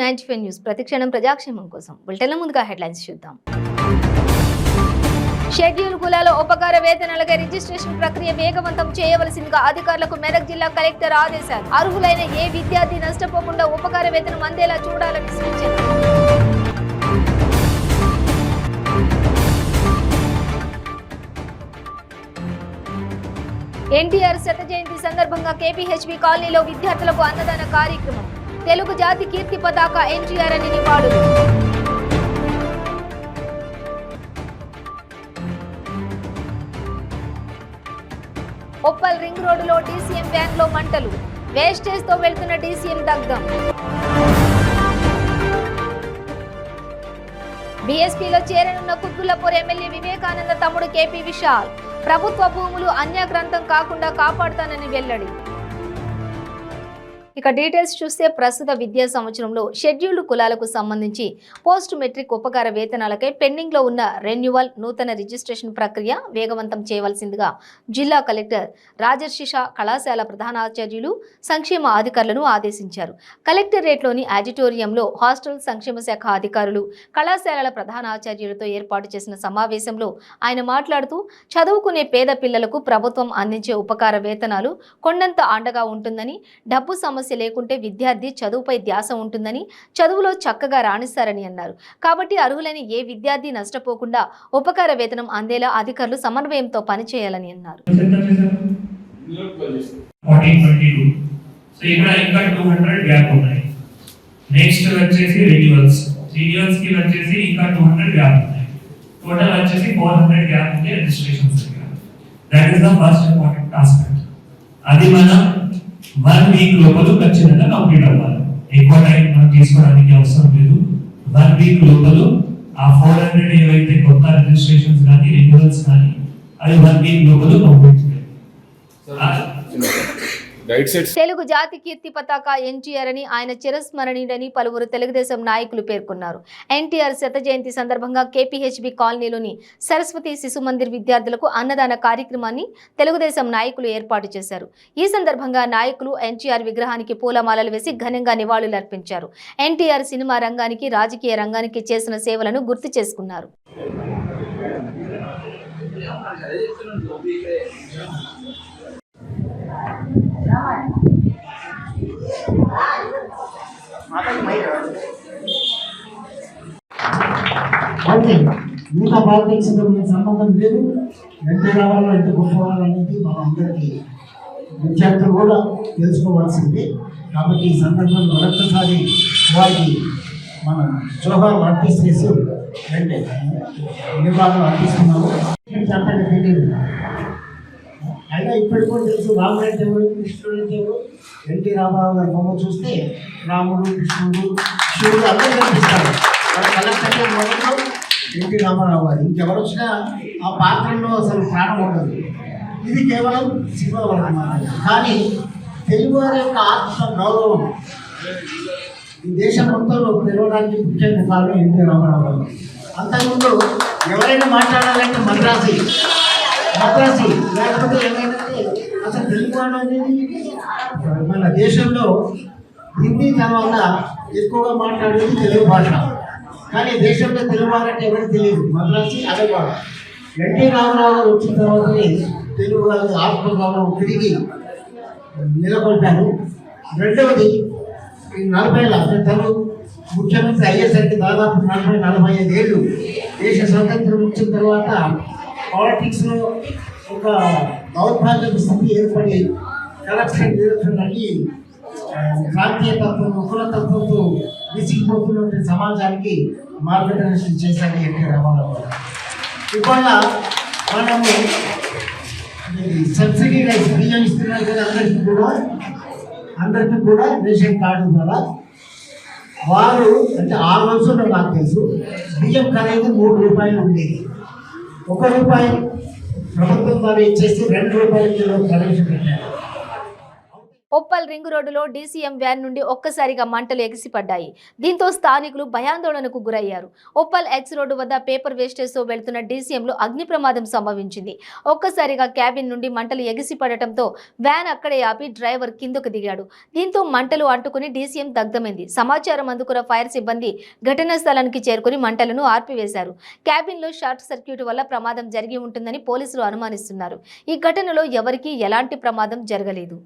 95 news ప్రతిక్షణం ప్రజాక్షేమం కోసం బులెటిన్ల ముందుగా హెడ్లైన్స్ చూద్దాం. షెడ్యూల్ కులాల ఉపకార వేతనాలకై రిజిస్ట్రేషన్ ప్రక్రియ వేగవంతం చేయవలసిందిగా అధికారులకు మెదక్ జిల్లా కలెక్టర్ ఆదేశాలు. అర్హులైన ఏ విద్యార్థి నష్టపోకుండా ఉపకార వేతనం అందేలా చూడాలని సూచన. ఎన్టీఆర్ శత జయంతి సందర్భంగా కేపీహెచ్బీ కాలనీలో విద్యార్థులకు అన్నదాన కార్యక్రమం. తెలుగు జాతి కీర్తి పతాక ఎన్టీఆర్ అని నివాళులు. ఉప్పల్ రింగ్ రోడ్డులో డీసీఎం వ్యాన్ లో మంటలు. వేస్టేజ్ తో వెళ్తున్న డీసీఎం దగ్ధం. బీఎస్పీలో చేరనున్న కుత్బుల్లాపూర్ ఎమ్మెల్యే వివేకానంద తమ్ముడు కేపీ విశాల్. ప్రభుత్వ భూములు అన్యాక్రాంతం కాకుండా కాపాడుతానని వెల్లడి. ఇక డీటెయిల్స్ చూస్తే ప్రస్తుత విద్యా సంవత్సరంలో షెడ్యూల్డ్ కులాలకు సంబంధించి పోస్ట్ మెట్రిక్ ఉపకార వేతనాలకై పెండింగ్ లో ఉన్న రెన్యువల్ నూతన రిజిస్ట్రేషన్ ప్రక్రియ వేగవంతం చేయవలసిందిగా జిల్లా కలెక్టర్ రాజర్షిష కళాశాల ప్రధానాచార్యులు సంక్షేమ అధికారులను ఆదేశించారు. కలెక్టరేట్లోని ఆడిటోరియంలో హాస్టల్ సంక్షేమ శాఖ అధికారులు కళాశాలల ప్రధానాచార్యులతో ఏర్పాటు చేసిన సమావేశంలో ఆయన మాట్లాడుతూ చదువుకునే పేద పిల్లలకు ప్రభుత్వం అందించే ఉపకార వేతనాలు కొండంత అండగా ఉంటుందని, డబ్బు సమస్య లేకుంటే విద్యార్థి చదువుపై ధ్యాస ఉంటుందని, చదువులో చక్కగా రాణిస్తారని అన్నారు. కాబట్టి అర్హులైన ఏ విద్యార్థి నష్టపోకుండా ఉపకార వేతనం అందేలా అధికారులు సమన్వయంతో పనిచేయాలని అన్నారు. అది మన 1 వీక్ లోపల ఖచ్చితంగా కంప్లీట్ అవ్వాలి. ఎక్కువ టైం మనం తీసుకోవడానికి అవసరం లేదు. 1 వీక్ లోపల ఆ 400 ఏవైతే కొత్త రిజిస్ట్రేషన్స్ కానీ రెన్యువల్స్ కానీ అది 1 వీక్ లోపల కంప్లీట్ చేయాలి. తెలుగు జాతి కీర్తి పతాక ఎన్టీఆర్ అని ఆయన చిరస్మరణీయుడని పలువురు తెలుగుదేశం నాయకులు పేర్కొన్నారు. ఎన్టీఆర్ శత జయంతి సందర్భంగా కేపీహెచ్బీ కాలనీలోని సరస్వతి శిశు మందిర్ విద్యార్థులకు అన్నదాన కార్యక్రమాన్ని తెలుగుదేశం నాయకులు ఏర్పాటు చేశారు. ఈ సందర్భంగా నాయకులు ఎన్టీఆర్ విగ్రహానికి పూలమాలలు వేసి ఘనంగా నివాళులర్పించారు. ఎన్టీఆర్ సినిమా రంగానికి, రాజకీయ రంగానికి చేసిన సేవలను గుర్తు చేసుకున్నారు. ఓకే, మిగతా పాలిటిక్స్తో సంబంధం లేదు. ఎంత రావాలో ఎంత గొప్పవాళ్ళు అనేది మన అందరికీ విద్యార్థులు కూడా తెలుసుకోవాల్సింది. కాబట్టి ఈ సందర్భంలో మరొకసారి వారికి మన జోహార్ అర్పిస్తేసి అంటే నివాళులు అర్పిస్తున్నాము. చెప్పండి తెలియదు, అయినా ఇప్పటికి కూడా తెలుసు రాముడు ఎవరు, కృష్ణుడు అంటే ఎవరు. ఎన్టీ రామారావు గారి బొమ్మ చూస్తే రాముడు, కృష్ణుడు, శివుడు అందరూ కనిపిస్తారు. మన కలెక్టర్ మొదట్లో ఎన్టీ రామారావు గారు. ఇంకెవరు వచ్చినా ఆ పాత్రలో అసలు ప్రాణం ఉండదు. ఇది కేవలం సినిమా వరకు మాత్రమే. కానీ తెలుగు వారి యొక్క ఆత్మ గౌరవం ఈ దేశం మొత్తంలో తెలవడానికి ముఖ్యంగా కారణం ఎన్టీ రామారావు గారు. అంతకుముందు ఎవరైనా మాట్లాడాలంటే మద్రాసి లేకపోతే ఏమైందంటే అసలు తెలుగు అనేది మన దేశంలో హిందీ తర్వాత ఎక్కువగా మాట్లాడేది తెలుగు భాష. కానీ దేశంలో తెలుగు వారంటే ఎవరికి తెలియదు. మద్రాసి అడగవాడు. ఎన్టీ రామారావు గారు వచ్చిన తర్వాతనే తెలుగు వారి ఆత్మగౌరవం తిరిగి నిలబడ్డారు. రెండవది ఈ 40 తను ముఖ్యమంత్రి అయ్యేసరికి దాదాపు 40-45 ఏళ్ళు దేశ స్వతంత్రం వచ్చిన తర్వాత పాలిటిక్స్లో ఒక దౌర్భాగ్య స్థితి ఏర్పడి కరప్షన్ జరుగుతుందని ప్రాంతీయ తత్వం, కులతత్వంతో విసిగిపోతున్న సమాజానికి మార్గదర్శనం చేశారు ఎన్టీ రామారావు గారు. ఇవాళ మనము సబ్సిడీ రైస్ బియ్యం ఇస్తున్నారు కదా అందరికీ కూడా రేషన్ కార్డు ద్వారా. వారు అంటే ఆ రోజుల్లో నాకు తెలుసు బియ్యం ఖరీదు 3 రూపాయలు ఉండేది. 1 రూపాయి ప్రభుత్వం ద్వారా ఇచ్చేసి 2 రూపాయల కిలో ప్రవేశపెట్టారు. ఉప్పల్ రింగ్ రోడ్డులో డీసీఎం వ్యాన్ నుండి ఒక్కసారిగా మంటలు ఎగిసిపడ్డాయి. దీంతో స్థానికులు భయాందోళనకు గురయ్యారు. ఉప్పల్ ఎక్స్ రోడ్డు వద్ద పేపర్ వేస్టేజ్ తో వెళ్తున్న డీసీఎంలో అగ్ని ప్రమాదం సంభవించింది. ఒక్కసారిగా క్యాబిన్ నుండి మంటలు ఎగిసిపడటంతో వ్యాన్ అక్కడే ఆపి డ్రైవర్ కిందకు దిగాడు. దీంతో మంటలు అంటుకుని డీసీఎం దగ్ధమైంది. సమాచారం అందుకున్న ఫైర్ సిబ్బంది ఘటనా స్థలానికి చేరుకుని మంటలను ఆర్పివేశారు. క్యాబిన్ లో షార్ట్ సర్క్యూట్ వల్ల ప్రమాదం జరిగి ఉంటుందని పోలీసులు అనుమానిస్తున్నారు. ఈ ఘటనలో ఎవరికీ ఎలాంటి ప్రమాదం జరగలేదు.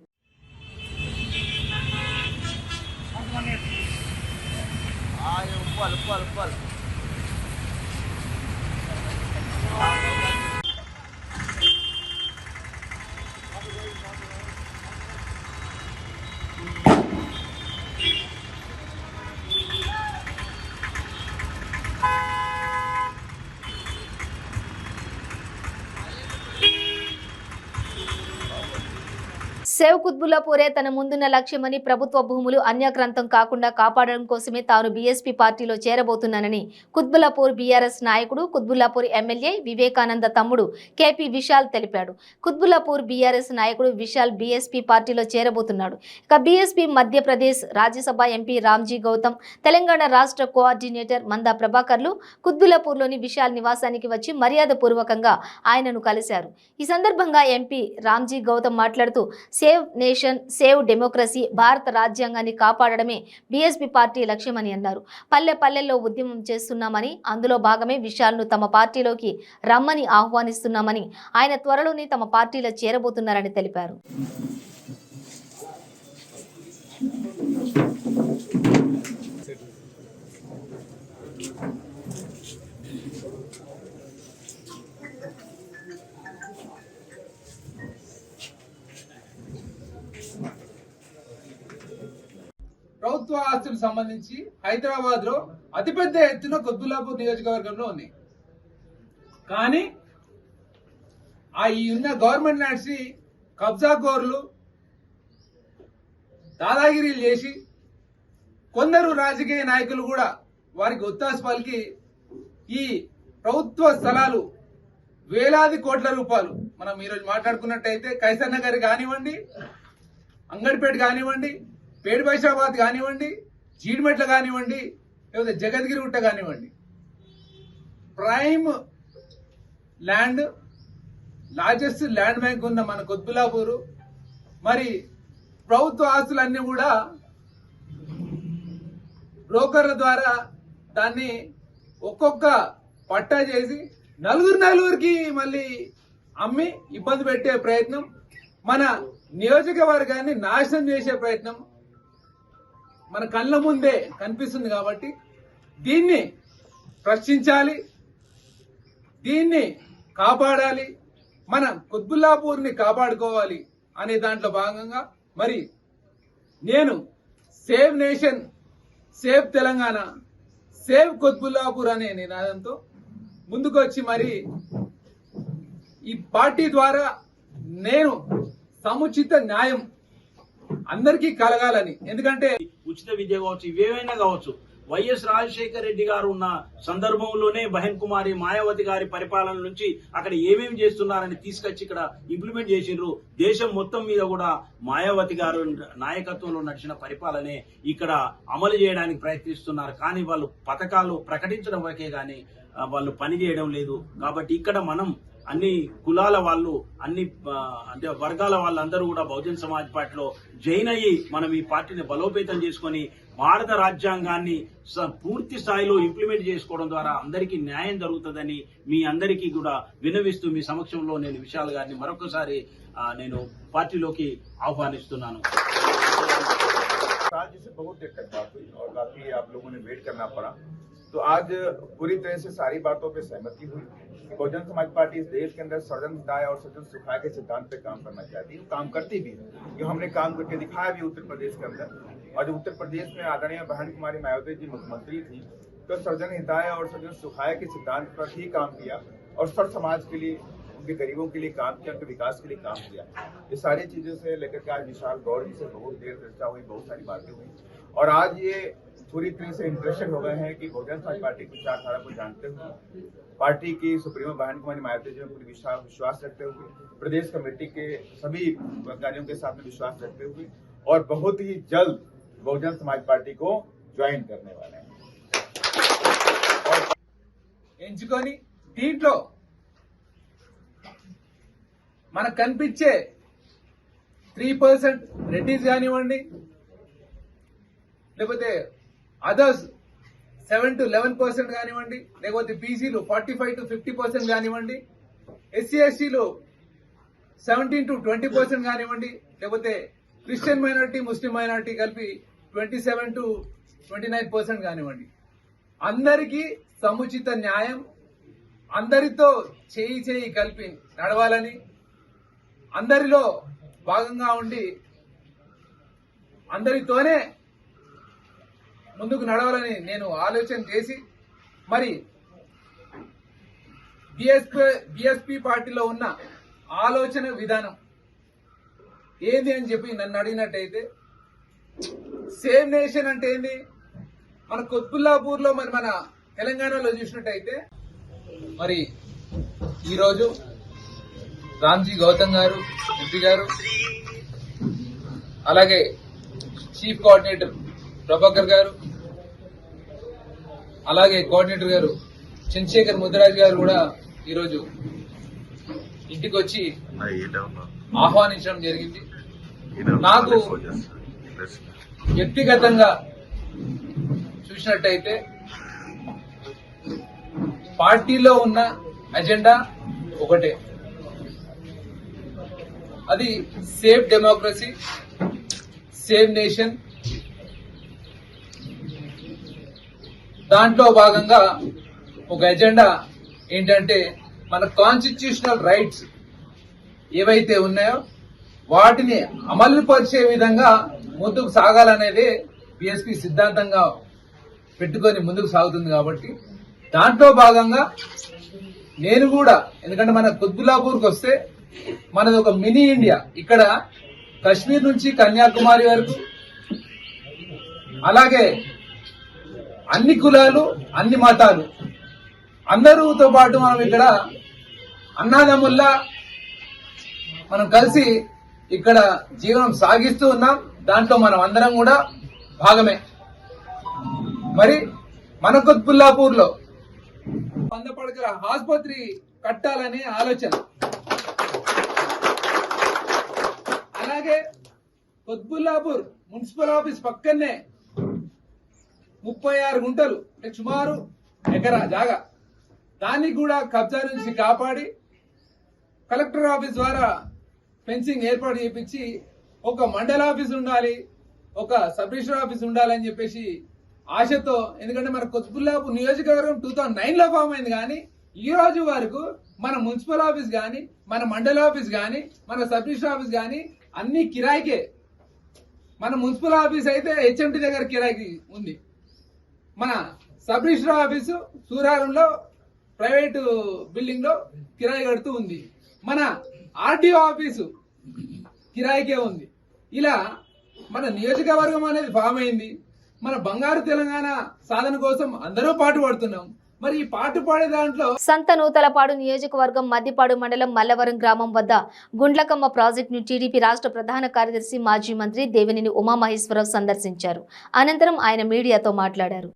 సేవ్ కుత్బుల్లాపూరే తన ముందున్న లక్ష్యమని, ప్రభుత్వ భూములు అన్యాక్రాంతం కాకుండా కాపాడడం కోసమే తాను బీఎస్పీ పార్టీలో చేరబోతున్నానని కుత్బుల్లాపూర్ బీఆర్ఎస్ నాయకుడు, కుత్బుల్లాపూర్ ఎమ్మెల్యే వివేకానంద తమ్ముడు కేపీ విశాల్ తెలిపాడు. కుత్బుల్లాపూర్ బీఆర్ఎస్ నాయకుడు విశాల్ బీఎస్పీ పార్టీలో చేరబోతున్నాడు. ఇక బీఎస్పీ మధ్యప్రదేశ్ రాజ్యసభ ఎంపీ రామ్జీ గౌతమ్, తెలంగాణ రాష్ట్ర కోఆర్డినేటర్ మందా ప్రభాకర్లు కుత్బుల్లాపూర్లోని విశాల్ నివాసానికి వచ్చి మర్యాదపూర్వకంగా ఆయనను కలిశారు. ఈ సందర్భంగా ఎంపీ రామ్జీ గౌతమ్ మాట్లాడుతూ సేవ్ నేషన్, సేవ్ డెమోక్రసీ, భారత రాజ్యాంగాన్ని కాపాడడమే బీఎస్పీ పార్టీ లక్ష్యమని అన్నారు. పల్లెల్లో ఉద్యమం చేస్తున్నామని, అందులో భాగమే విశాల్ను తమ పార్టీలోకి రమ్మని ఆహ్వానిస్తున్నామని, ఆయన త్వరలోనే తమ పార్టీలో చేరబోతున్నారని తెలిపారు. ప్రభుత్వ ఆస్తులకు సంబంధించి హైదరాబాద్ లో అతిపెద్ద ఎత్తున కుత్బుల్లాపూర్ నియోజకవర్గంలో ఉంది. కానీ ఈ ఉన్న గవర్నమెంట్ ల్యాండ్స్ ని కబ్జాకోర్లు దాదాగిరీలు చేసి కొందరు రాజకీయ నాయకులు కూడా వారికి ఒత్తాసు పలికి ఈ ప్రభుత్వ స్థలాలు వేలాది కోట్ల రూపాయలు, మనం ఈరోజు మాట్లాడుకున్నట్టయితే కైసర్ నగర్ కానివ్వండి, అంగడిపేట కానివ్వండి, పేడ్ బైషాబాద్ కానివ్వండి, జీడిమెట్ల కానివ్వండి, లేకపోతే జగద్గిరి గుట్ట కానివ్వండి, prime land, largest land bank ఉన్న మన కుత్బుల్లాపూర్ మరి ప్రభుత్వ ఆస్తులన్నీ కూడా బ్రోకర్ల ద్వారా దాన్ని ఒక్కొక్క పట్టా చేసి నలుగురికి మళ్ళీ అమ్మి ఇబ్బంది పెట్టే ప్రయత్నం, మన నియోజకవర్గాన్ని నాశనం చేసే ప్రయత్నం మన కళ్ళ ముందే కనిపిస్తుంది. కాబట్టి దీన్ని ప్రశ్నించాలి, దీన్ని కాపాడాలి, మన కుత్బుల్లాపూర్ని కాపాడుకోవాలి అనే దాంట్లో భాగంగా మరి నేను save nation, save Telangana, save Qutbullapur అనే నినాదంతో ముందుకొచ్చి మరి ఈ పార్టీ ద్వారా నేను సముచిత న్యాయం అందరికీ కలగాలని, ఎందుకంటే ఉచిత విద్య కావచ్చు, ఇవేమైనా కావచ్చు, వైఎస్ రాజశేఖర రెడ్డి గారు ఉన్న సందర్భంలోనే బహన్ కుమారి మాయావతి గారి పరిపాలన నుంచి అక్కడ ఏమేమి చేస్తున్నారని తీసుకొచ్చి ఇక్కడ ఇంప్లిమెంట్ చేసిండ్రు. దేశం మొత్తం మీద కూడా మాయావతి గారు నాయకత్వంలో నడిచిన పరిపాలనే ఇక్కడ అమలు చేయడానికి ప్రయత్నిస్తున్నారు. కానీ వాళ్ళు పథకాలు ప్రకటించడం వరకే గానీ వాళ్ళు పని చేయడం లేదు. కాబట్టి ఇక్కడ మనం అన్ని కులాల వాళ్ళు, అన్ని అంటే వర్గాల వాళ్ళందరూ కూడా బహుజన్ సమాజ్ పార్టీలో జైన్ అయ్యి మనం ఈ పార్టీని బలోపేతం చేసుకొని భారత రాజ్యాంగాన్ని పూర్తి స్థాయిలో ఇంప్లిమెంట్ చేసుకోవడం ద్వారా అందరికీ న్యాయం జరుగుతుందని మీ అందరికీ కూడా విన్నవిస్తూ మీ సమక్షంలో నేను విశాల్ గారిని మరొకసారి నేను పార్టీలోకి ఆహ్వానిస్తున్నాను. जिससे बहुत देर तक बात हुई और काफी आप लोगों ने वेट करना पड़ा, तो आज पूरी तरह से सारी बातों पे सहमति हुई। बहुजन समाज पार्टी इस देश के अंदर सृजन हिताय और सृजन सुखाय के सिद्धांत पे काम करना चाहती है, काम करती भी है। जो हमने काम करके दिखाया भी उत्तर प्रदेश के अंदर, और जो उत्तर प्रदेश में आदरणीय बहन कुमारी मायावती जी मुख्यमंत्री थी तो सृजन हिताय और सृजन सुखाय के सिद्धांत पर ही काम किया और सर्व समाज के लिए, उनके गरीबों के लिए काम किया, उनके विकास के लिए काम किया। ये सारी चीजों से लेकर के आज विशाल गौड़ जी से बहुत देर चर्चा हुई, बहुत सारी बातें हुई और आज ये पूरी तरह से इंटरेस्टेड हो गए हैं कि बहुजन समाज पार्टी की विचारधारा को जानते हुए, पार्टी की सुप्रीमो बहन कुमारी मायावती जी में पूरी विश्वास रखते हुए, प्रदेश कमेटी के सभी अधिकारियों के साथ में विश्वास रखते हुए और बहुत ही जल्द बहुजन समाज पार्टी को ज्वाइन करने वाले हैं। ఎంచుకొని దీంట్లో మనకు కనిపించే 3% రెడ్డిస్ కానివ్వండి, లేకపోతే అదర్స్ 7 to 11% కానివ్వండి, లేకపోతే బీసీలు 45 to 50% కానివ్వండి, ఎస్సీ ఎస్టీలు 17 to 20% కానివ్వండి, లేకపోతే క్రిస్టియన్ మైనారిటీ ముస్లిం మైనారిటీ కలిపి 27 to 29% కానివ్వండి, అందరికీ సముచిత న్యాయం, అందరితో చేయి కలిపి నడవాలని, అందరిలో భాగంగా ఉండి అందరితోనే ముందుకు నడవాలని నేను ఆలోచన చేసి మరి బిఎస్పీ పార్టీలో ఉన్న ఆలోచన విధానం ఏంది అని చెప్పి నన్ను అడిగినట్టయితే, సేమ్ నేషన్ అంటే ఏంది? మన కుత్బుల్లాపూర్ లో మరి మన తెలంగాణలో చూసినట్టయితే మరి ఈరోజు రామ్జీ గౌతమ్ గారు ఎంపీ గారు, అలాగే చీఫ్ కోఆర్డినేటర్ ప్రభాకర్ గారు, అలాగే కోఆర్డినేటర్ గారు చంద్రశేఖర్ ముద్రాజ్ గారు కూడా ఈరోజు ఇంటికి వచ్చి ఆహ్వానించడం జరిగింది. నాకు వ్యక్తిగతంగా చూసినట్టయితే పార్టీలో ఉన్న అజెండా ఒకటే, అది సేఫ్ డెమోక్రసీ, సేవ్ నేషన్. దాంట్లో భాగంగా ఒక ఎజెండా ఏంటంటే మన కాన్స్టిట్యూషనల్ రైట్స్ ఏవైతే ఉన్నాయో వాటిని అమలు పరిచే విధంగా ముందుకు సాగాలనేదే బిఎస్పీ సిద్ధాంతంగా పెట్టుకొని ముందుకు సాగుతుంది. కాబట్టి దాంట్లో భాగంగా నేను కూడా, ఎందుకంటే మన కుత్బుల్లాపూర్కి వస్తే మనది ఒక మినీ ఇండియా, ఇక్కడ కశ్మీర్ నుంచి కన్యాకుమారి వరకు, అలాగే అన్ని కులాలు అన్ని మతాలు అందరితో పాటు మనం ఇక్కడ అన్నాదమ్ముల్లా మనం కలిసి ఇక్కడ జీవనం సాగిస్తూ ఉన్నాం. దాంట్లో మనం అందరం కూడా భాగమే. మరి మన కుత్బుల్లాపూర్ లో 100 పడకల ఆసుపత్రి కట్టాలనే ఆలోచన, అలాగే కుత్బుల్లాపూర్ మున్సిపల్ ఆఫీస్ పక్కనే 36 గుంటలు అంటే సుమారు ఎకరా జాగా, దాన్ని కూడా కబ్జా నుంచి కాపాడి కలెక్టర్ ఆఫీస్ ద్వారా ఫెన్సింగ్ ఏర్పాటు చేయించి ఒక మండల ఆఫీస్ ఉండాలి, ఒక సబ్ రిజిస్టర్ ఆఫీస్ ఉండాలని చెప్పేసి ఆశతో, ఎందుకంటే మన కుత్బుల్లాపూర్ నియోజకవర్గం 2009 లో ఫామ్ అయింది, కానీ ఈ రోజు వరకు మన మున్సిపల్ ఆఫీస్ గాని, మన మండల ఆఫీస్ గాని, మన సబ్ రిజిస్టర్ ఆఫీస్ గాని అన్ని కిరాయికే. మన మున్సిపల్ ఆఫీస్ అయితే హెచ్ఎంటీ దగ్గర కిరాయికి ఉంది, మన సబ్ రిజిస్టర్ ఆఫీసు సూరారంలో ప్రైవేటు బిల్డింగ్ లో కిరాయి కడుతూ ఉంది, మన ఆర్టీఓ ఆఫీసు కిరాయికే ఉంది. ఇలా మన నియోజకవర్గం అనేది ఫామ్ అయింది. మన బంగారు తెలంగాణ సాధన కోసం అందరూ పాటు పడుతున్నాం. మరి ఈ పాటు పాడే దాంట్లో సంత నూతలపాడు నియోజకవర్గం మద్దిపాడు మండలం మల్లవరం గ్రామం వద్ద గుండ్లకమ్మ ప్రాజెక్టును టీడీపీ రాష్ట్ర ప్రధాన కార్యదర్శి మాజీ మంత్రి దేవినేని ఉమామహేశ్వరరావు సందర్శించారు. అనంతరం ఆయన మీడియాతో మాట్లాడారు.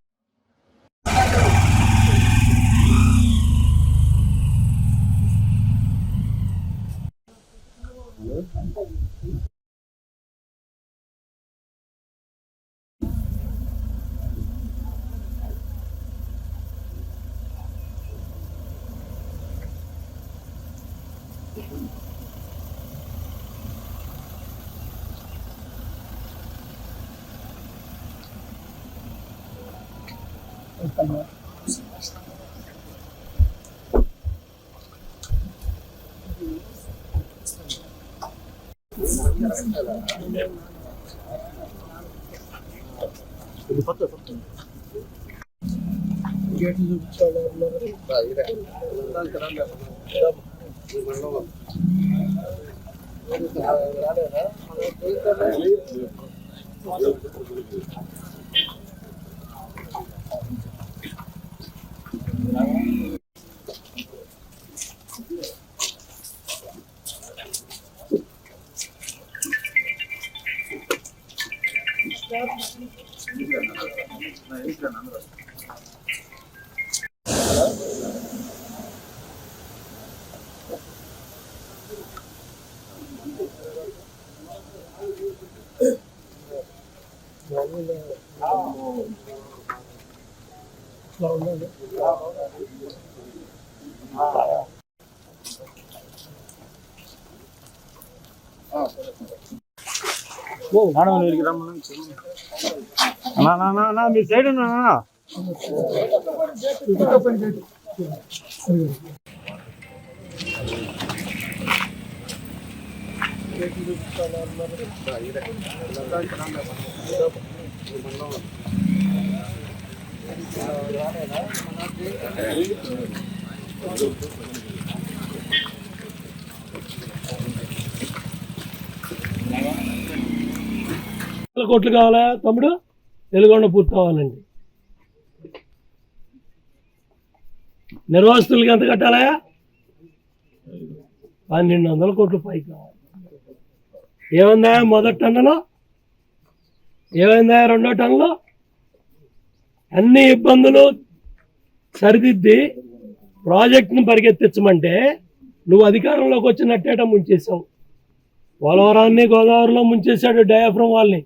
మీ సైడ్ ఉన్నా కోట్లు కావాలా తమ్ముడు? వెలుగొండ పూర్తి కావాలండి. నిర్వాసితులకి ఎంత కట్టాలా? 1200 కోట్లు పైకి కావాలి. ఏమైందా మొదటి టన్నులో? ఏమైందా రెండో టన్నులో? అన్ని ఇబ్బందులు సరిదిద్ది ప్రాజెక్టును పరిగెత్తించమంటే నువ్వు అధికారంలోకి వచ్చినట్టేట ముంచేసావు. పోలవరాన్ని గోదావరిలో ముంచేశాడు డయాఫ్రమ్ వాళ్ళని.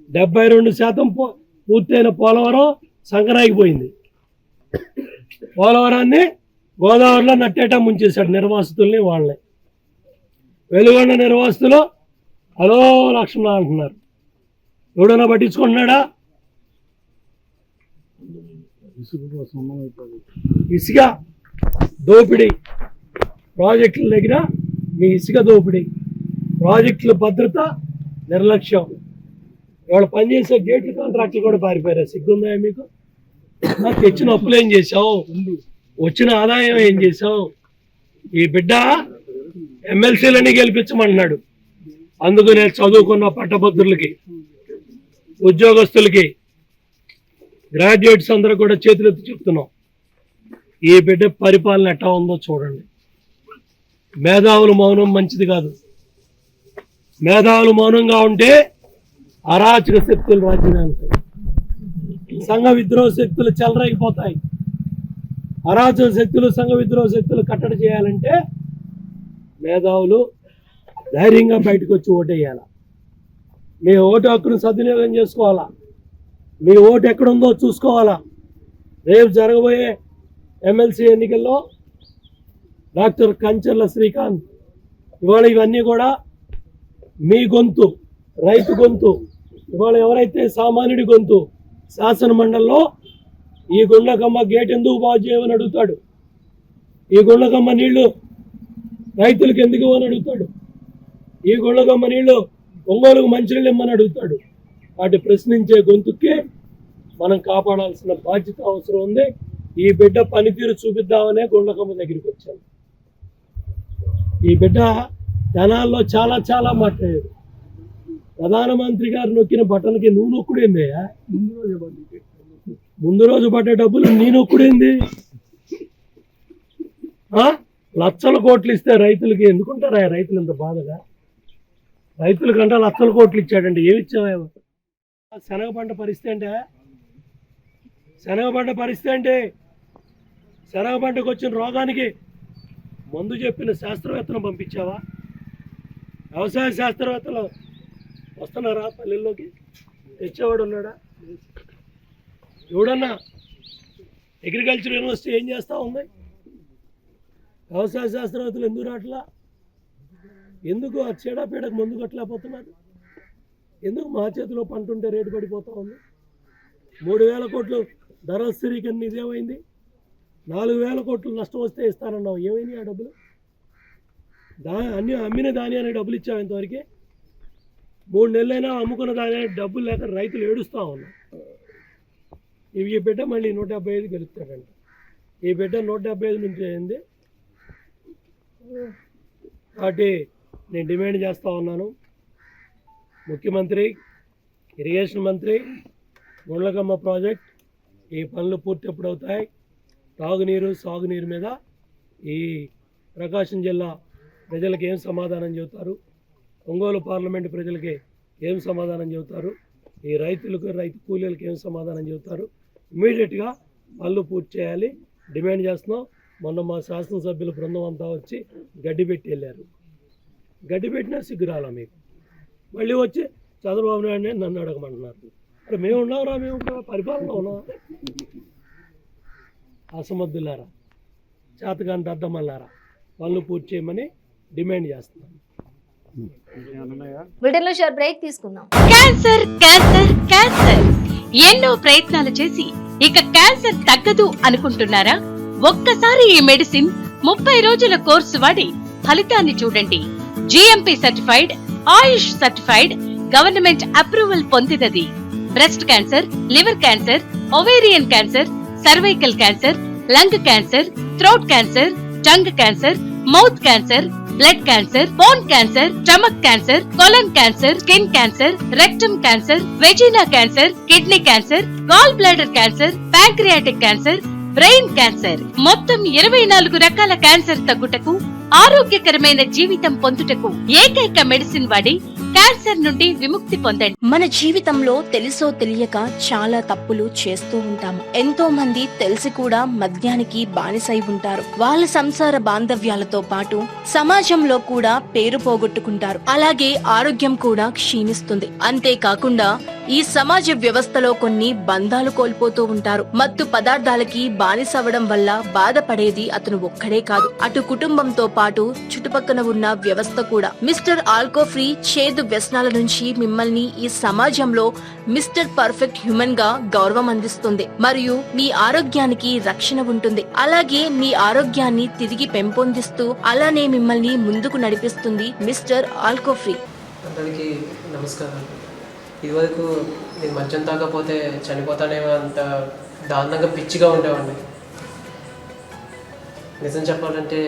72% పూర్తయిన పోలవరం సంకనాగిపోయింది. పోలవరాన్ని గోదావరిలో నట్టేట ముంచేశాడు నిర్వాసితుల్ని వాళ్ళని. వెలుగొండ నిర్వాసితులు హలో లక్ష్మణ అంటున్నారు. ఎవడన్నా పట్టించుకుంటున్నాడా? ఇసుక దోపిడీ, ప్రాజెక్టుల దగ్గర మీ ఇసుక దోపిడీ, ప్రాజెక్టుల భద్రత నిర్లక్ష్యం. ఇవాళ పనిచేసే గేట్లు కాంట్రాక్టులు కూడా పారిపోయారు. సిగ్గుందా మీకు? తెచ్చిన అప్పులు ఏం చేసావు? వచ్చిన ఆదాయం ఏం చేసావు? ఈ బిడ్డ ఎమ్మెల్సీలని గెలిపించమన్నాడు. అందుకు నేను చదువుకున్న పట్టభద్రులకి, ఉద్యోగస్తులకి, గ్రాడ్యుయేట్స్ అందరూ కూడా చేతులెత్తి చెప్తున్నాం, ఈ బిడ్డ పరిపాలన ఎట్లా ఉందో చూడండి. మేధావులు మౌనం మంచిది కాదు. మేధావులు మౌనంగా ఉంటే అరాచక శక్తులు రాజ్యానికి, సంఘ విద్రోహ శక్తులు చెలరైపోతాయి. అరాచక శక్తులు, సంఘ విద్రోహ శక్తులు కట్టడి చేయాలంటే మేధావులు ధైర్యంగా బయటకు వచ్చి ఓటేయాలా. మీ ఓటు హక్కును సద్వినియోగం చేసుకోవాలా. మీ ఓటు ఎక్కడుందో చూసుకోవాలా. రేపు జరగబోయే ఎమ్మెల్సీ ఎన్నికల్లో డాక్టర్ కంచర్ల శ్రీకాంత్, ఇవాళ ఇవన్నీ కూడా మీ గొంతు, రైతు గొంతు. ఇవాళ ఎవరైతే సామాన్యుడి గొంతు శాసన మండలిలో ఈ గుండ్లకమ్మ గేట్ ఎందుకు బాగు చేయమని అడుగుతాడు, ఈ గుండ్లకమ్మ నీళ్లు రైతులకు ఎందుకు అని అడుగుతాడు, ఈ గుండ్లకమ్మ నీళ్లు ఒంగోలుకు మంచినీళ్ళు ఇమ్మని అడుగుతాడు. వాటి ప్రశ్నించే గొంతుకే మనం కాపాడాల్సిన బాధ్యత అవసరం ఉంది. ఈ బిడ్డ పనితీరు చూపిద్దామనే గుండ్లకమ్మ దగ్గరికి వచ్చాను. ఈ బిడ్డ జనాల్లో చాలా చాలా మాట్లాడాడు. ప్రధానమంత్రి గారు నొక్కిన బట్టలకి నువ్వు నొక్కుడేంది? ముందు రోజు పడ్డ డబ్బులు నీ నొక్కుడేంది? లక్షల కోట్లు ఇస్తే రైతులకి ఎందుకుంటారా? రైతులు ఇంత బాధగా? రైతులకంటే లక్షల కోట్లు ఇచ్చాడంటే ఏమి ఇచ్చావేమో. శనగ పంట పరిస్థితి అంటే, శనగ పంట పరిస్థితి అంటే, శనగ పంటకు వచ్చిన రోగానికి మందు చెప్పిన శాస్త్రవేత్తను పంపించావా? వ్యవసాయ శాస్త్రవేత్తలు వస్తున్నారా పల్లెల్లోకి? తెచ్చేవాడు ఉన్నాడా? ఎవడన్నా? అగ్రికల్చర్ యూనివర్సిటీ ఏం చేస్తూ ఉంది? వ్యవసాయ శాస్త్రవేత్తలు ఎందుకు రావట్లా? ఎందుకు ఆ చీడపీడకు మందు కట్టలేకపోతున్నారు? ఎందుకు మా చేతిలో పంట ఉంటే రేటు పడిపోతూ ఉంది? 3000 కోట్లు ధరల స్థిరీకరణ ఇదేమైంది? 4000 కోట్లు నష్టం వస్తే ఇస్తానన్నావు, ఏమైంది ఆ డబ్బులు? అన్ని అమ్మిన ధాన్యానికి డబ్బులు ఇచ్చావు ఇంతవరకు? 3 నెలలైనా అమ్ముకున్న ధాన్యానికి డబ్బులు లేక రైతులు ఏడుస్తూ ఉన్నారు. ఈ బిడ్డ మళ్ళీ 175 గెలుస్తాడంట. ఈ బిడ్డ 175 నుంచి అయింది. కాబట్టి నేను డిమాండ్ చేస్తూ ఉన్నాను, ముఖ్యమంత్రి, ఇరిగేషన్ మంత్రి, గుండ్లకమ్మ ప్రాజెక్ట్ ఈ పనులు పూర్తి ఎప్పుడవుతాయి? తాగునీరు, సాగునీరు మీద ఈ ప్రకాశం జిల్లా ప్రజలకు ఏం సమాధానం చెబుతారు? ఒంగోలు పార్లమెంటు ప్రజలకి ఏం సమాధానం చెబుతారు? ఈ రైతులకు, రైతు కూలీలకు ఏం సమాధానం చెబుతారు? ఇమీడియట్గా పనులు పూర్తి చేయాలి డిమాండ్ చేస్తున్నాం. మొన్న మా శాసనసభ్యుల బృందం అంతా వచ్చి గడ్డి పెట్టి వెళ్ళారు. గడ్డి పెట్టినా సిగ్గురాలా మీకు? మళ్ళీ వచ్చి చంద్రబాబు నాయుడు నన్ను అడగమంటున్నారు. అరే మేము ఉన్నావురా, మేము పరిపాలన ఉన్నాం. అసమర్థులారా, చేతగాని దద్దమల్లారా పనులు పూర్తి చేయమని డిమాండ్ చేస్తున్నాను. బ్రిటన్ లో షార్ట్ బ్రేక్ తీసుకుందాం. క్యాన్సర్ క్యాన్సర్ క్యాన్సర్ ఎన్నో ప్రయత్నాలు చేసి ఇక క్యాన్సర్ తగ్గదు అనుకుంటున్నారా? ఒక్కసారి ఈ మెడిసిన్ 30 రోజుల కోర్సు వాడి ఫలితాన్ని చూడండి. GMP certified, AYUSH certified, government approval పొందినది. Breast cancer, liver cancer, ovarian cancer, cervical cancer, lung cancer, throat cancer, tongue cancer, mouth cancer, blood cancer, bone cancer, stomach cancer, colon cancer, skin cancer, rectum cancer, vagina cancer, kidney cancer, gall bladder cancer, pancreatic cancer, brain cancer, మొత్తం 24 రకాల cancer తగ్గుటకు, ఆరోగ్యకరమైన జీవితం పొందుటకు ఏకైక medicine వాడి cancer నుండి విముక్తి పొందండి. మన జీవితంలో తెలుసో తెలియక చాలా తప్పులు చేస్తూ ఉంటాము. ఎంతో మంది తెలిసి కూడా మద్యానికి బానిసై ఉంటారు. వాళ్ళ సంసార బాంధవ్యాలతో పాటు సమాజంలో కూడా పేరు పోగొట్టుకుంటారు. అలాగే ఆరోగ్యం కూడా క్షీణిస్తుంది. అంతేకాకుండా ఈ సమాజ వ్యవస్థలో కొన్ని బంధాలు కోల్పోతూ ఉంటారు. మత్తు పదార్థాలకి బానిసవడం వల్ల బాధపడేది అతను ఒక్కడే కాదు, అటు కుటుంబంతో పాటు చుట్టుపక్కల ఉన్న వ్యవస్థ కూడా. మిస్టర్ ఆల్కో ఫ్రీ చేదు వ్యసనాల నుంచి మిమ్మల్ని ఈ సమాజంలో మిస్టర్ పర్ఫెక్ట్ హ్యూమన్ గా గౌరవం అందిస్తుంది మరియు మీ ఆరోగ్యానికి రక్షణ ఉంటుంది. అలాగే మీ ఆరోగ్యాన్ని తిరిగి పెంపొందిస్తూ అలానే మిమ్మల్ని ముందుకు నడిపిస్తుంది మిస్టర్ ఆల్కో ఫ్రీ. అందరికీ నమస్కారం. ఇదివరకు నేను మద్యం తాగకపోతే చనిపోతానేమో అంత దారుణంగా పిచ్చిగా ఉండేవాడిని. నిజం చెప్పాలంటే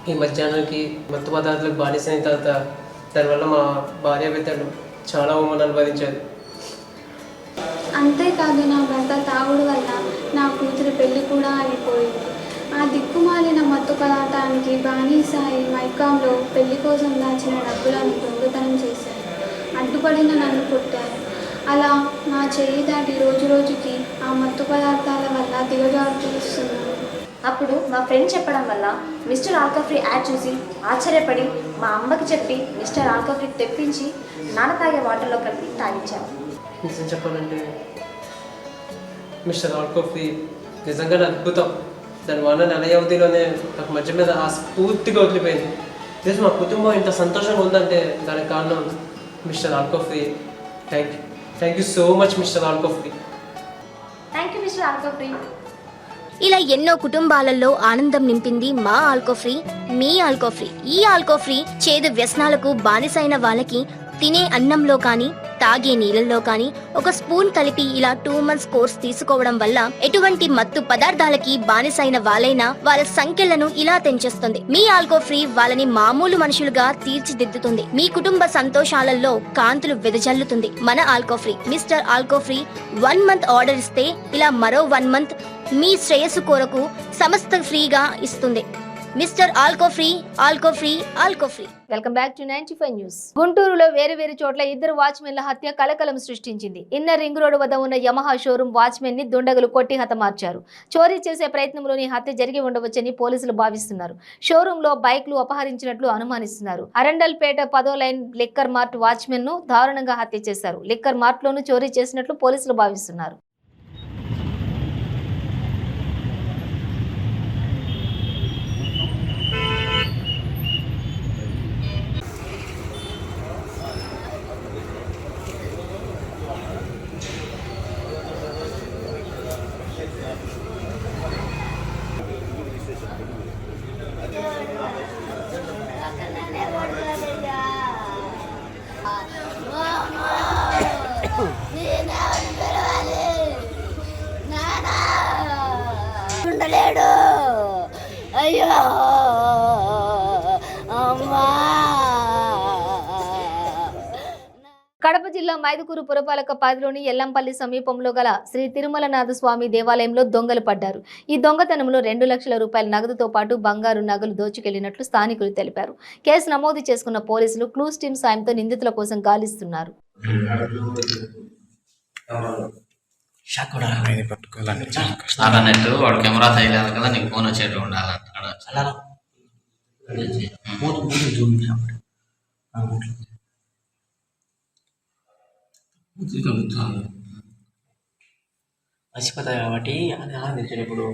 ఈ మధ్యాహ్నానికి మత్తు పదార్థాలకు బానిసైన తర్వాత దానివల్ల మా భార్య బిడ్డలు చాలా అవమానాలు అనుభవించారు. అంతేకాదు నా భర్త తాగుడు వల్ల నా కూతురి పెళ్లి కూడా అయిపోయింది. ఆ దిక్కుమాలిన మత్తు పదార్థానికి బానిసాయి మైకాంలో పెళ్లి కోసం దాచిన డబ్బులను దొంగతనం చేశారు. అడ్డుపడిన నన్ను కొట్టారు. అలా నా చేయి దాటి రోజు రోజుకి ఆ మత్తు పదార్థాల వల్ల దిగజారుతున్నాను. అప్పుడు మా ఫ్రెండ్ చెప్పడం వల్ల మిస్టర్ ఆల్కో ఫ్రీ యాడ్ చూసి ఆశ్చర్యపడి మా అమ్మకి చెప్పి మిస్టర్ ఆల్కో ఫ్రీ తెప్పించి నాన్న తాగే వాటర్లో కలిపి తాగించాము. నిజం చెప్పాలంటే మిస్టర్ ఆల్కో ఫ్రీ నిజంగానే అద్భుతం. దానివల్ల నెల వ్యవధిలోనే నాకు మధ్య మీద ఆ స్ఫూర్తిగా వదిలిపోయింది. జస్ట్ మా కుటుంబం ఇంత సంతోషంగా ఉందంటే దానికి కారణం mister alco free. Thank you so much mister alco free. Thank you mister alco free. ఇలా ఎన్నో కుటుంబాలలో ఆనందం నింపింది మా ఆల్కో ఫ్రీ, మీ ఆల్కో ఫ్రీ. ఈ ఆల్కో ఫ్రీ చేదు వ్యసనాలకు బానిసైన వాళ్ళకి తినే అన్నంలో కానీ తాగే నీళ్ళల్లో కానీ ఒక స్పూన్ కలిపి ఇలా 2 months కోర్స్ తీసుకోవడం వల్ల ఎటువంటి మత్తు పదార్థాలకి బానిసైన వాళ్ళైనా వాళ్ళ సంఖ్యలను ఇలా తెంచేస్తుంది. మీ ఆల్కో ఫ్రీ వాళ్ళని మామూలు మనుషులుగా తీర్చిదిద్దుతుంది. మీ కుటుంబ సంతోషాలలో కాంతులు వెదజల్లుతుంది. మన alco free mister alco free 1 month order ఇస్తే ఇలా మరో 1 month మీ శ్రేయస్సు కొరకు సమస్త ఫ్రీగా ఇస్తుంది. Mister alco free, alco free, alco free. Welcome back to 95 news. గుంటూరులో వేరు చోట్ల 2 వాచ్మెన్ల హత్య కలకలం సృష్టించింది. ఇన్నర్ రింగ్ రోడ్డు వద్ద ఉన్న యమహా షోరూమ్ వాచ్మెన్ ని దుండగులు కొట్టి హతమార్చారు. చోరీ చేసే ప్రయత్నంలోని హత్య జరిగి ఉండవచ్చని పోలీసులు భావిస్తున్నారు. షోరూమ్ లో బైక్లు అపహరించినట్లు అనుమానిస్తున్నారు. అరండల్పేట 10వ లైన్ లిక్కర్ మార్ట్ వాచ్మెన్ ను దారుణంగా హత్య చేశారు. లిక్కర్ మార్ట్ లోను చోరీ చేసినట్లు పోలీసులు భావిస్తున్నారు. అయ్యో అమ్మా. కడప జిల్లా మైదుకూరు పురపాలక పరిధిలోని ఎల్లంపల్లి సమీపంలో గల శ్రీ తిరుమలనాథ స్వామి దేవాలయంలో దొంగలు పడ్డారు. ఈ దొంగతనంలో 2 లక్షల రూపాయల నగదుతో పాటు బంగారు నగలు దోచుకెళ్లినట్లు స్థానికులు తెలిపారు. కేసు నమోదు చేసుకున్న పోలీసులు క్లూస్ టీం సాయంతో నిందితుల కోసం గాలిస్తున్నారు. వాడు కెమెరా తగిలేదు కదా, నీకు ఫోన్ వచ్చేట్టు ఉండాలంటాడు. మర్చిపోతారు కాబట్టి అది ఆనందించారు ఇప్పుడు.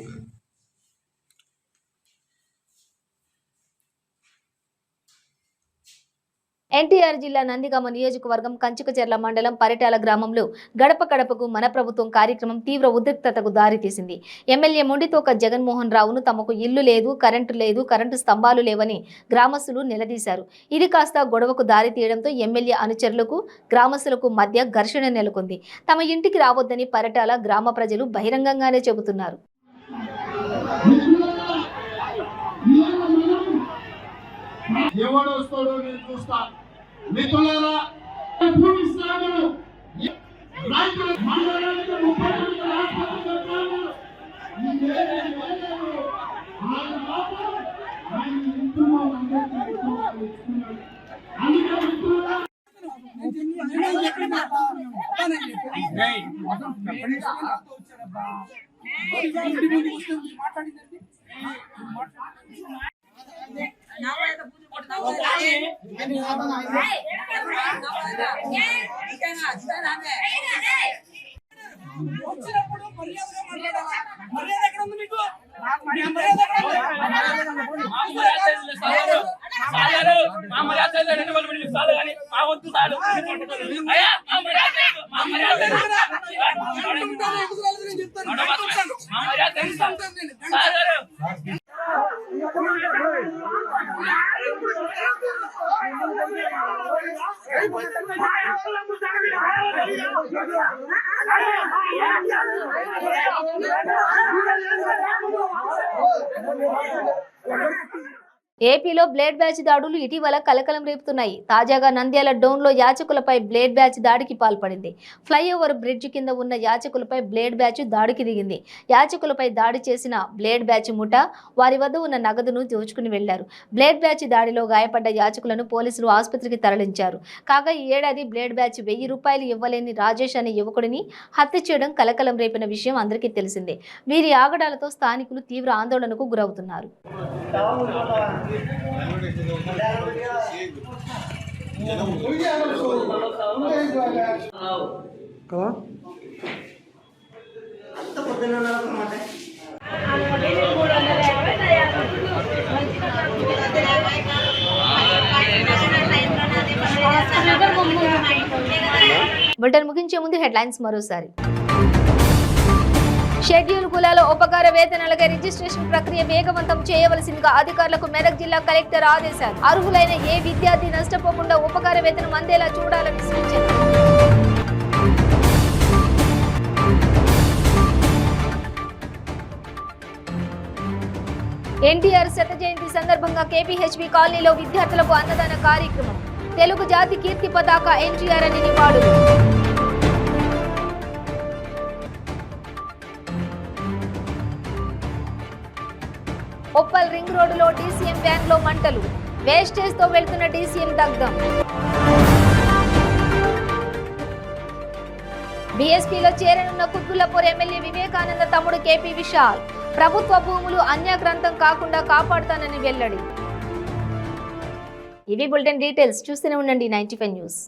ఎన్టీఆర్ జిల్లా నందిగామ నియోజకవర్గం కంచుకచెర్ల మండలం పరిటాల గ్రామంలో గడప గడపకు మన ప్రభుత్వం కార్యక్రమం తీవ్ర ఉద్రిక్తతకు దారితీసింది. ఎమ్మెల్యే మొండితోక జగన్మోహన్ రావును తమకు ఇల్లు లేదు, కరెంటు స్తంభాలు లేవని గ్రామస్తులు నిలదీశారు. ఇది కాస్త గొడవకు దారి తీయడంతో ఎమ్మెల్యే అనుచరులకు గ్రామస్తులకు మధ్య ఘర్షణ నెలకొంది. తమ ఇంటికి రావద్దని పరిటాల గ్రామ ప్రజలు బహిరంగంగానే చెబుతున్నారు. ఎవడు వస్తాడో నేను చూస్తా. మిత్రులారా, భూమిస్తాను రైతులు మండలానికి 30 ఆసుపత్రి కట్టారు. ఆయన మాత్రం ఆయన ఇంట్లో అందుకే మిత్రులారా ఏపీలో బ్లేడ్ బ్యాచ్ దాడులు ఇటీవల కలకలం రేపుతున్నాయి. తాజాగా నంద్యాల డోన్లో యాచకులపై బ్లేడ్ బ్యాచ్ దాడికి పాల్పడింది. ఫ్లైఓవర్ బ్రిడ్జ్ కింద ఉన్న యాచకులపై బ్లేడ్ బ్యాచ్ దాడికి దిగింది. యాచకులపై దాడి చేసిన బ్లేడ్ బ్యాచ్ ముఠా వారి వద్ద ఉన్న నగదును దోచుకుని వెళ్లారు. బ్లేడ్ బ్యాచ్ దాడిలో గాయపడ్డ యాచకులను పోలీసులు ఆసుపత్రికి తరలించారు. కాగా ఈ ఏడాది బ్లేడ్ బ్యాచ్ 1000 రూపాయలు ఇవ్వలేని రాజేష్ అనే యువకుడిని హత్య చేయడం కలకలం రేపిన విషయం అందరికీ తెలిసిందే. వీరి ఆగడాలతో స్థానికులు తీవ్ర ఆందోళనకు గురవుతున్నారు. బులెటిన్ ముగించే ముందు హెడ్లైన్స్ మరోసారి. షెడ్యూల్ కులాల ఉపకార వేతనాలకై రిజిస్ట్రేషన్ ప్రక్రియ వేగవంతం చేయవలసిందిగా అధికారులకు మెదక్ జిల్లా కలెక్టర్ ఆదేశాలు. అర్హులైన ఏ విద్యార్థి నష్టపోకుండా ఉపకార వేతనం అందేలా చూడాలని సూచన. ఎన్టీఆర్ శత జయంతి సందర్భంగా కేపీహెచ్బీ కాలనీలో విద్యార్థులకు అన్నదాన కార్యక్రమం. తెలుగు జాతి కీర్తి పతాక ఎన్టీఆర్ అని నివాళులు. ఉప్పల్ రింగ్ రోడ్డులో డీసీఎం వ్యాన్ లో మంటలు. వేస్టేజ్ తో వెళ్తున్న డీసీఎం దగ్ధం. బీఎస్పీలో చేరనున్న కుత్బుల్లాపూర్ ఎమ్మెల్యే వివేకానంద తమ్ముడు కేపీ విశాల్. ప్రభుత్వ భూములు అన్యాక్రాంతం కాకుండా కాపాడుతానని వెల్లడి. ఇవి బులెటిన్ డీటెయిల్స్. చూస్తూనే ఉండండి 95 న్యూస్.